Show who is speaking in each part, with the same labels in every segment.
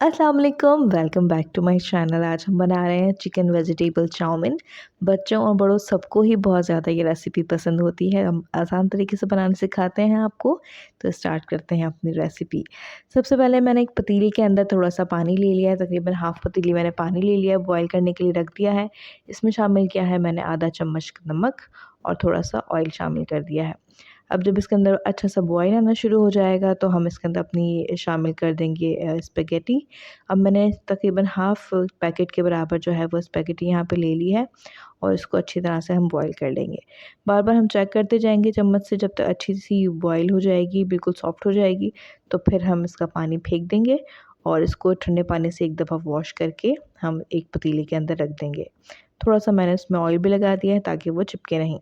Speaker 1: अस्सलाम वालेकुम, welcome back to my channel. आज हम बना रहे हैं चिकन वेजिटेबल चाउमीन। बच्चों और बड़ों सबको ही बहुत ज़्यादा ये रेसिपी पसंद होती है। हम आसान तरीके से बनाना सिखाते हैं आपको। तो स्टार्ट करते हैं अपनी रेसिपी। सबसे पहले मैंने एक पतीली के अंदर थोड़ा सा पानी ले लिया है, तकरीबन हाफ़ पतीली मैंने पानी ले लिया है, बॉयल करने के लिए रख दिया है। इसमें शामिल किया है मैंने आधा चम्मच नमक और थोड़ा सा ऑयल शामिल कर दिया है। अब जब इसके अंदर अच्छा सा बॉयल आना शुरू हो जाएगा तो हम इसके अंदर अपनी शामिल कर देंगे स्पेगेटी। अब मैंने तकरीबन हाफ़ पैकेट के बराबर जो है वो स्पेगेटी यहाँ पे ले ली है और इसको अच्छी तरह से हम बॉईल कर लेंगे। बार-बार हम चेक करते जाएंगे चम्मच से, जब तक अच्छी सी बॉईल हो जाएगी, बिल्कुल सॉफ्ट हो जाएगी, तो फिर हम इसका पानी फेंक देंगे और इसको ठंडे पानी से एक दफ़ा वॉश करके हम एक पतीले के अंदर रख देंगे। थोड़ा सा मैंने इसमें ऑयल भी लगा दिया है ताकि वो चिपके नहीं।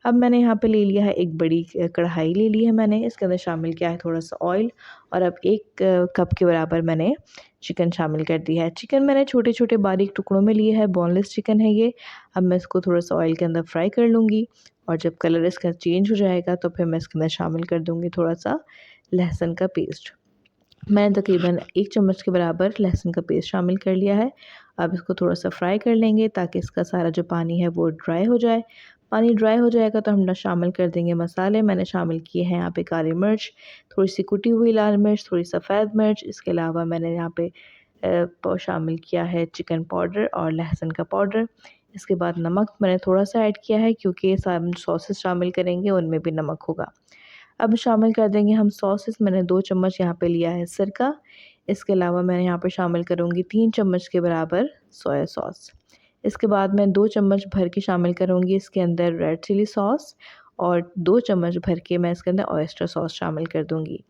Speaker 1: अब मैंने यहाँ पे ले लिया है एक बड़ी कढ़ाई ले ली है मैंने, इसके अंदर शामिल किया है थोड़ा सा ऑयल और अब एक कप के बराबर मैंने चिकन शामिल कर दिया है। चिकन मैंने छोटे-छोटे बारीक टुकड़ों में लिए है, बोनलेस चिकन है ये। अब मैं इसको थोड़ा सा ऑयल के अंदर फ्राई कर लूँगी और जब कलर इसका चेंज हो जाएगा तो फिर मैं इसके अंदर शामिल कर दूँगी थोड़ा सा लहसुन का पेस्ट। मैंने तकरीबन 1 चम्मच के बराबर लहसुन का पेस्ट शामिल कर लिया है। अब इसको थोड़ा सा फ्राई कर लेंगे ताकि इसका सारा जो पानी है वो ड्राई हो जाए। पानी ड्राई हो जाएगा तो हम शामिल कर देंगे मसाले। मैंने शामिल किए हैं यहाँ पे काली मिर्च, थोड़ी सी कुटी हुई लाल मिर्च, थोड़ी सफ़ेद मिर्च। इसके अलावा मैंने यहाँ पे शामिल किया है चिकन पाउडर और लहसुन का पाउडर। इसके बाद नमक मैंने थोड़ा सा ऐड किया है क्योंकि सॉसेस शामिल करेंगे उनमें भी नमक होगा। अब शामिल कर देंगे हम सॉसेस। मैंने 2 चम्मच यहाँ पे लिया है सिरका। इसके अलावा मैं यहाँ पे शामिल करूँगी 3 चम्मच के बराबर सोया सॉस। इसके बाद मैं 2 चम्मच भर के शामिल करूँगी इसके अंदर रेड चिली सॉस और 2 चम्मच भर के मैं इसके अंदर ऑयस्टर सॉस शामिल कर दूँगी।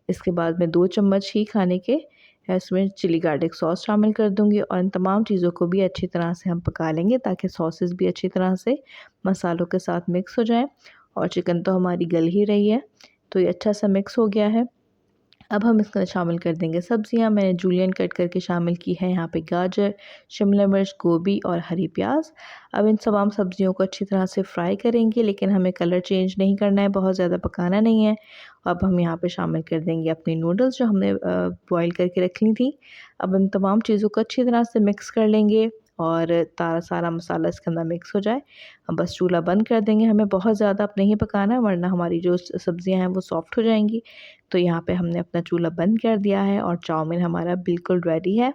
Speaker 1: इसके बाद मैं 2 चम्मच ही खाने के इसमें चिली गार्लिक सॉस शामिल कर दूँगी और इन तमाम चीज़ों को भी अच्छी तरह से हम पका लेंगे ताकि सॉसेस भी अच्छी तरह से मसालों के साथ मिक्स हो जाएँ। और चिकन तो हमारी गल ही रही है, तो ये अच्छा सा मिक्स हो गया है। अब हम इसके अंदर शामिल कर देंगे सब्जियां। मैंने जूलियन कट करके शामिल की है यहाँ पे गाजर, शिमला मिर्च, गोभी और हरी प्याज। अब इन तमाम सब्जियों को अच्छी तरह से फ्राई करेंगे, लेकिन हमें कलर चेंज नहीं करना है, बहुत ज़्यादा पकाना नहीं है। अब हम यहाँ पे शामिल कर देंगे अपनी नूडल्स जो हमने बॉईल करके रख ली थी। अब इन तमाम चीज़ों को अच्छी तरह से मिक्स कर लेंगे और सारा मसाला इसके अंदर मिक्स हो जाए। हम बस चूल्हा बंद कर देंगे। हमें बहुत ज़्यादा अब नहीं पकाना है वरना हमारी जो सब्जियां हैं वो सॉफ्ट हो जाएंगी। तो यहाँ पे हमने अपना चूल्हा बंद कर दिया है और चाउमीन हमारा बिल्कुल रेडी है।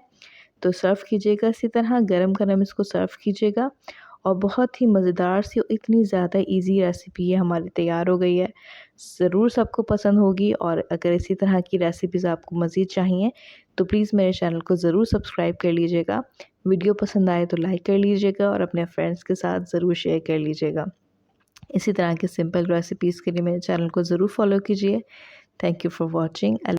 Speaker 1: तो सर्व कीजिएगा इसी तरह गरम-गरम इसको सर्व कीजिएगा और बहुत ही मज़ेदार सी और इतनी ज़्यादा इजी रेसिपी ये हमारी तैयार हो गई है। ज़रूर सबको पसंद होगी और अगर इसी तरह की रेसिपीज़ आपको मज़ीद चाहिए तो प्लीज़ मेरे चैनल को ज़रूर सब्सक्राइब कर लीजिएगा। वीडियो पसंद आए तो लाइक कर लीजिएगा और अपने फ्रेंड्स के साथ ज़रूर शेयर कर लीजिएगा। इसी तरह के सिंपल रेसिपीज़ के लिए मेरे चैनल को ज़रूर फॉलो कीजिए। Thank you for watching.